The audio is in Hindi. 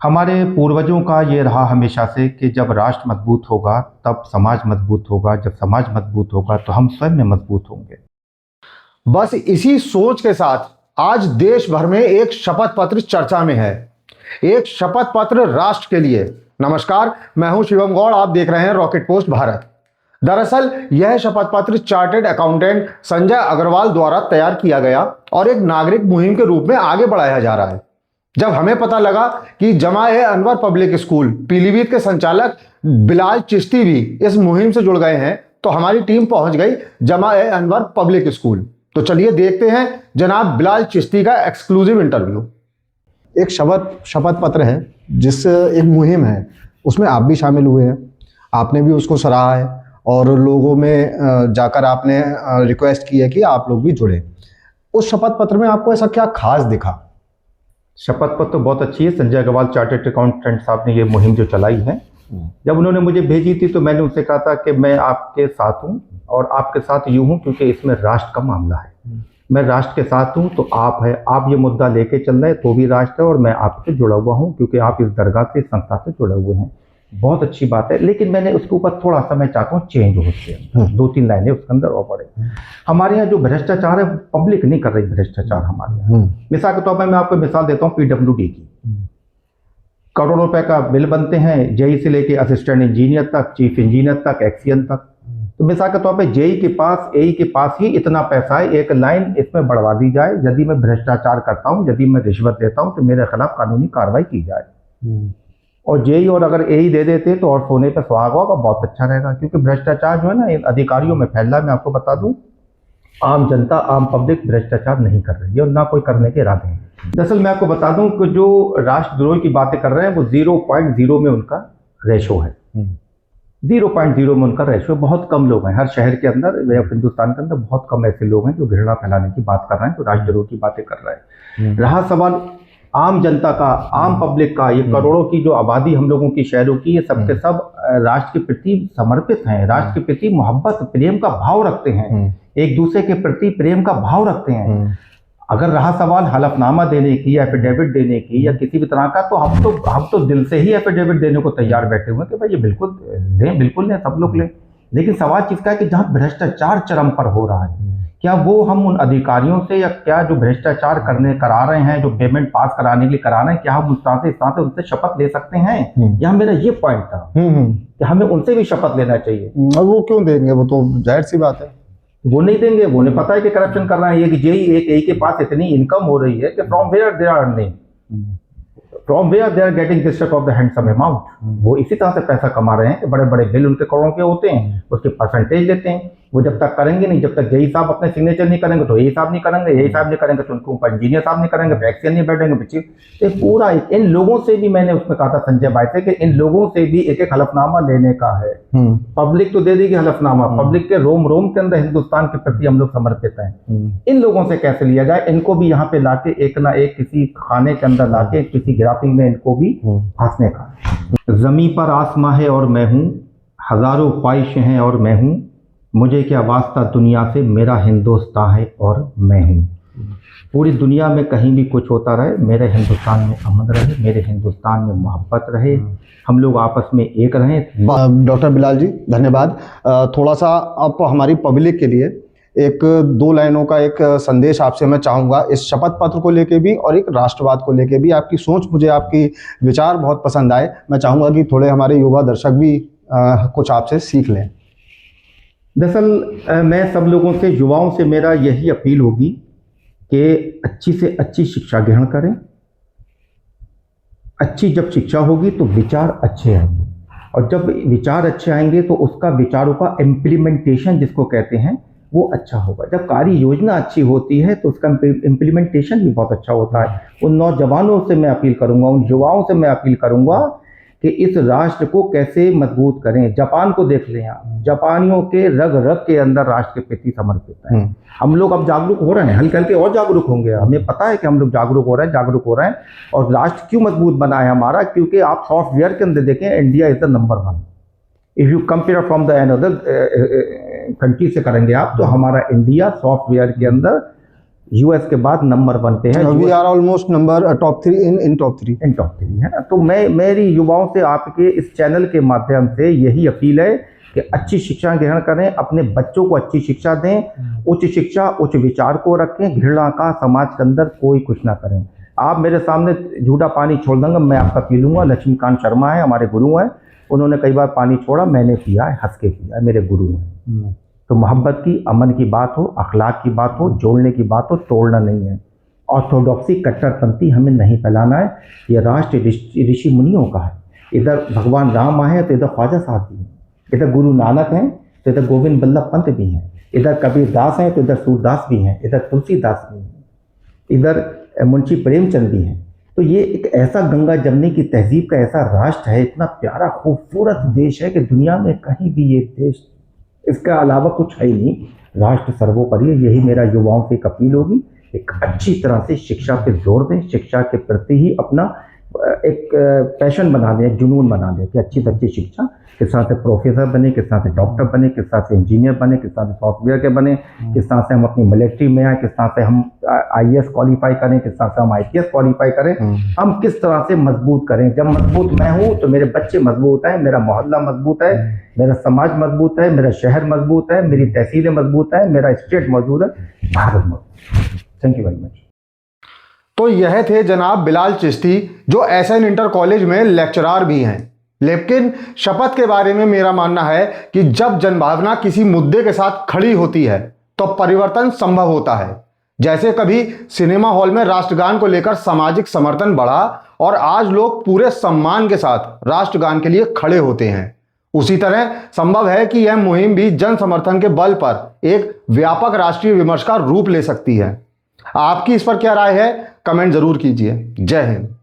हमारे पूर्वजों का ये रहा हमेशा से कि जब राष्ट्र मजबूत होगा तब समाज मजबूत होगा, जब समाज मजबूत होगा तो हम स्वयं में मजबूत होंगे। बस इसी सोच के साथ आज देश भर में एक शपथ पत्र चर्चा में है। एक शपथ पत्र राष्ट्र के लिए। नमस्कार, मैं हूं शिवम गौड़, आप देख रहे हैं रॉकेट पोस्ट भारत। दरअसल यह शपथ पत्र चार्टर्ड अकाउंटेंट संजय अग्रवाल द्वारा तैयार किया गया और एक नागरिक मुहिम के रूप में आगे बढ़ाया जा रहा है। जब हमें पता लगा कि जमा-ए-अनवर पब्लिक स्कूल पीलीभीत के संचालक बिलाल चिश्ती भी इस मुहिम से जुड़ गए हैं, तो हमारी टीम पहुंच गई जमा-ए-अनवर पब्लिक स्कूल। तो चलिए देखते हैं जनाब बिलाल चिश्ती का एक्सक्लूसिव इंटरव्यू। एक शपथ पत्र है, जिससे एक मुहिम है, उसमें आप भी शामिल हुए हैं, आपने भी उसको सराहा है और लोगों में जाकर आपने रिक्वेस्ट की है कि आप लोग भी जुड़े। उस शपथ पत्र में आपको ऐसा क्या खास दिखा? शपथ पत्र तो बहुत अच्छी है। संजय अग्रवाल चार्टर्ड अकाउंटेंट साहब ने ये मुहिम जो चलाई है, जब उन्होंने मुझे भेजी थी तो मैंने उनसे कहा था कि मैं आपके साथ हूँ और आपके साथ यूँ हूँ क्योंकि इसमें राष्ट्र का मामला है। मैं राष्ट्र के साथ हूँ तो आप है, आप ये मुद्दा लेके चल रहे हैं तो भी राष्ट्र है और मैं आपसे जुड़ा हुआ हूँ क्योंकि आप इस दरगाह से, इस संस्था से जुड़े हुए हैं। बहुत अच्छी बात है, लेकिन मैंने उसके ऊपर थोड़ा सा मैं चाहता हूँ चेंज हो उसके 2-3 लाइनें उसके अंदर और पड़े। हमारे यहाँ जो भ्रष्टाचार है पब्लिक नहीं कर रही भ्रष्टाचार हमारे यहाँ। मिसाल के तौर पर मैं आपको मिसाल देता हूँ PWD की। करोड़ों रुपए का बिल बनते हैं, जेई से लेके असिस्टेंट इंजीनियर तक, चीफ इंजीनियर तक, एक्सीएन तक। तो मिसाल के तौर पे जेई के पास, एई के पास ही इतना पैसा है, एक लाइन इसमें बढ़वा दी जाए, यदि मैं भ्रष्टाचार करता हूँ, यदि मैं रिश्वत देता हूँ तो मेरे खिलाफ कानूनी कार्रवाई की जाए। और जेई और अगर एई दे देते तो और सोने पे सुहागा होगा, बहुत अच्छा रहेगा। क्योंकि भ्रष्टाचार जो है ना इन अधिकारियों में फैल रहा है। मैं आपको बता दूं, आम जनता, आम पब्लिक भ्रष्टाचार नहीं कर रही है और ना कोई करने के इरादे हैं। दरअसल मैं आपको बता दूं कि जो राष्ट्रद्रोह की बातें कर रहे हैं वो 0.0 में उनका रेशो है। 0.0 में उनका रेशो। बहुत कम लोग हैं हर शहर के अंदर, हिंदुस्तान के अंदर बहुत कम ऐसे लोग हैं जो घृणा फैलाने की बात कर रहे हैं, जो राष्ट्रद्रोह की बातें कर रहे हैं। रहा सवाल आम जनता का, आम पब्लिक का, ये करोड़ों की जो आबादी हम लोगों की, शहरों की, ये सबके सब राष्ट्र के प्रति समर्पित हैं, राष्ट्र के प्रति मोहब्बत, प्रेम का भाव रखते हैं, एक दूसरे के प्रति प्रेम का भाव रखते हैं। अगर रहा सवाल हलफनामा देने की या एफिडेविट देने की या किसी भी तरह का, तो हम तो दिल से ही एफिडेविट देने को तैयार बैठे हुए हैं कि भाई ये बिल्कुल लें, बिल्कुल लें, सब लोग लें। लेकिन सवाल चीज का है कि जहाँ भ्रष्टाचार चरम पर हो रहा है, क्या वो हम उन अधिकारियों से, या क्या जो भ्रष्टाचार करा रहे हैं, जो पेमेंट पास कराने के लिए करा रहे हैं, क्या हम उस तरह से उनसे शपथ ले सकते हैं? या मेरा ये पॉइंट था कि हमें उनसे भी शपथ लेना चाहिए। वो क्यों देंगे? वो तो जाहिर सी बात है, वो नहीं देंगे। वो नहीं पता है कि करप्शन कर रहा है। ये कि जेई एक के पास इतनी इनकम हो रही है कि from where they are earning, from where they are getting this type of the handsome amount. वो इसी तरह से पैसा कमा रहे हैं कि बड़े बड़े बिल उनके करोड़ों के होते हैं, उसके परसेंटेज लेते हैं। वो जब तक करेंगे नहीं, जब तक जेई साहब अपने सिग्नेचर नहीं करेंगे तो एई साहब नहीं करेंगे, एई साहब नहीं करेंगे तो उनके ऊपर इंजीनियर साहब नहीं करेंगे, एक्सीएन नहीं बैठेंगे बच्चे। तो पूरा इन लोगों से भी, मैंने उसमें कहा था संजय भाई से कि इन लोगों से भी एक एक हलफनामा लेने का है। पब्लिक तो दे देगी हलफनामा, पब्लिक के रोम रोम के अंदर हिंदुस्तान के प्रति हम लोग समर्पित हैं। इन लोगों से कैसे लिया जाए? इनको भी यहाँ पे लाके एक ना एक किसी खाने के अंदर लाके किसी गिराफी में इनको भी फांसने का। जमीन पर आसमां है और मैं हूँ, हजारों ख्वाहिशें हैं और मैं हूँ, मुझे क्या वास्ता दुनिया से, मेरा हिंदुस्तान है और मैं हूँ। पूरी दुनिया में कहीं भी कुछ होता रहे, मेरे हिंदुस्तान में अमन रहे, मेरे हिंदुस्तान में मोहब्बत रहे, हम लोग आपस में एक रहें। डॉक्टर बिलाल जी धन्यवाद। थोड़ा सा आप हमारी पब्लिक के लिए एक 2 लाइनों का एक संदेश आपसे मैं चाहूँगा, इस शपथ पत्र को लेके भी और एक राष्ट्रवाद को लेके भी। आपकी सोच, मुझे आपकी विचार बहुत पसंद आए। मैं चाहूँगा कि थोड़े हमारे युवा दर्शक भी कुछ आपसे सीख लें। दरअसल मैं सब लोगों से, युवाओं से मेरा यही अपील होगी कि अच्छी से अच्छी शिक्षा ग्रहण करें। अच्छी जब शिक्षा होगी तो विचार अच्छे आएंगे, और जब विचार अच्छे आएंगे तो उसका विचारों का इम्प्लीमेंटेशन जिसको कहते हैं वो अच्छा होगा। जब कार्य योजना अच्छी होती है तो उसका इम्प्लीमेंटेशन भी बहुत अच्छा होता है। उन नौजवानों से मैं अपील करूंगा, उन युवाओं से मैं अपील करूंगा कि इस राष्ट्र को कैसे मजबूत करें। जापान को देख लें आप, जापानियों के रग रग के अंदर राष्ट्र के प्रति समर्पित हैं। हम लोग अब जागरूक हो रहे हैं, हल्के हल्के और जागरूक होंगे। हमें पता है कि हम लोग जागरूक हो रहे हैं। और राष्ट्र क्यों मजबूत बना है हमारा? क्योंकि आप सॉफ्टवेयर के अंदर देखें, India is the number 1। If you compare from the another country से करेंगे आप, तो हमारा इंडिया सॉफ्टवेयर के अंदर यूएस के बाद नंबर 1 पे है। We are almost number top 3 in top 3 है ना। तो मैं मेरी युवाओं से आपके इस चैनल के माध्यम से यही अपील है कि अच्छी शिक्षा ग्रहण करें, अपने बच्चों को अच्छी शिक्षा दें, उच्च शिक्षा उच्च विचार को रखें, घृणा का समाज के अंदर कोई कुछ ना करें। आप मेरे सामने झूठा पानी छोड़ दूंगा, मैं आपका पी लूँगा। लक्ष्मीकांत शर्मा है, हमारे गुरु हैं, उन्होंने कई बार पानी छोड़ा, मैंने पिया है, हंस के पिया है, मेरे गुरु हैं। तो मोहब्बत की, अमन की बात हो, अखलाक की बात हो, जोड़ने की बात हो, तोड़ना नहीं है। ऑर्थोडॉक्सी कट्टरपंथी हमें नहीं फैलाना है। ये राष्ट्र ऋषि मुनियों का है। इधर भगवान राम आए तो इधर ख्वाजा साहब भी हैं, इधर गुरु नानक हैं तो इधर गोविंद बल्लभ पंत भी हैं, इधर कबीर दास हैं तो इधर सूरदास भी हैं, इधर तुलसीदास भी हैं, इधर मुंशी प्रेमचंद भी हैं। तो ये एक ऐसा गंगा जमनी की तहजीब का ऐसा राष्ट्र है, इतना प्यारा खूबसूरत देश है कि दुनिया में कहीं भी ये देश, इसके अलावा कुछ है ही नहीं। राष्ट्र सर्वोपरि है। यही मेरा युवाओं से एक अपील होगी, एक अच्छी तरह से शिक्षा पे जोर दें, शिक्षा के प्रति ही अपना एक पैशन बना दें, एक जुनून बना दें कि अच्छी से अच्छी शिक्षा, किस तरह से प्रोफेसर बने, किस तरह से डॉक्टर बने, किस तरह से इंजीनियर बने, किस तरह से सॉफ्टवेयर के बने, किस तरह से हम अपनी मिलिट्री में आए, किस तरह से हम आईएएस क्वालिफाई करें, किस तरह से हम आईपीएस क्वालिफाई करें, हम किस तरह से मजबूत करें। जब मजबूत मैं हूँ तो मेरे बच्चे मजबूत हैं, मेरा मोहल्ला मजबूत है, मेरा समाज मजबूत है, मेरा शहर मजबूत है, मेरी तहसीलें मजबूत है, मेरा स्टेट मौजूद है, भारत मजबूत। Thank you very much. तो यह थे जनाब बिलाल चिश्ती, जो एसएन इंटर कॉलेज में लेक्चरार भी हैं। लेकिन शपथ के बारे में मेरा मानना है कि जब जनभावना किसी मुद्दे के साथ खड़ी होती है तो परिवर्तन संभव होता है। जैसे कभी सिनेमा हॉल में राष्ट्रगान को लेकर सामाजिक समर्थन बढ़ा और आज लोग पूरे सम्मान के साथ राष्ट्रगान के लिए खड़े होते हैं, उसी तरह संभव है कि यह मुहिम भी जन समर्थन के बल पर एक व्यापक राष्ट्रीय विमर्श का रूप ले सकती है। आपकी इस पर क्या राय है, कमेंट जरूर कीजिए। जय हिंद।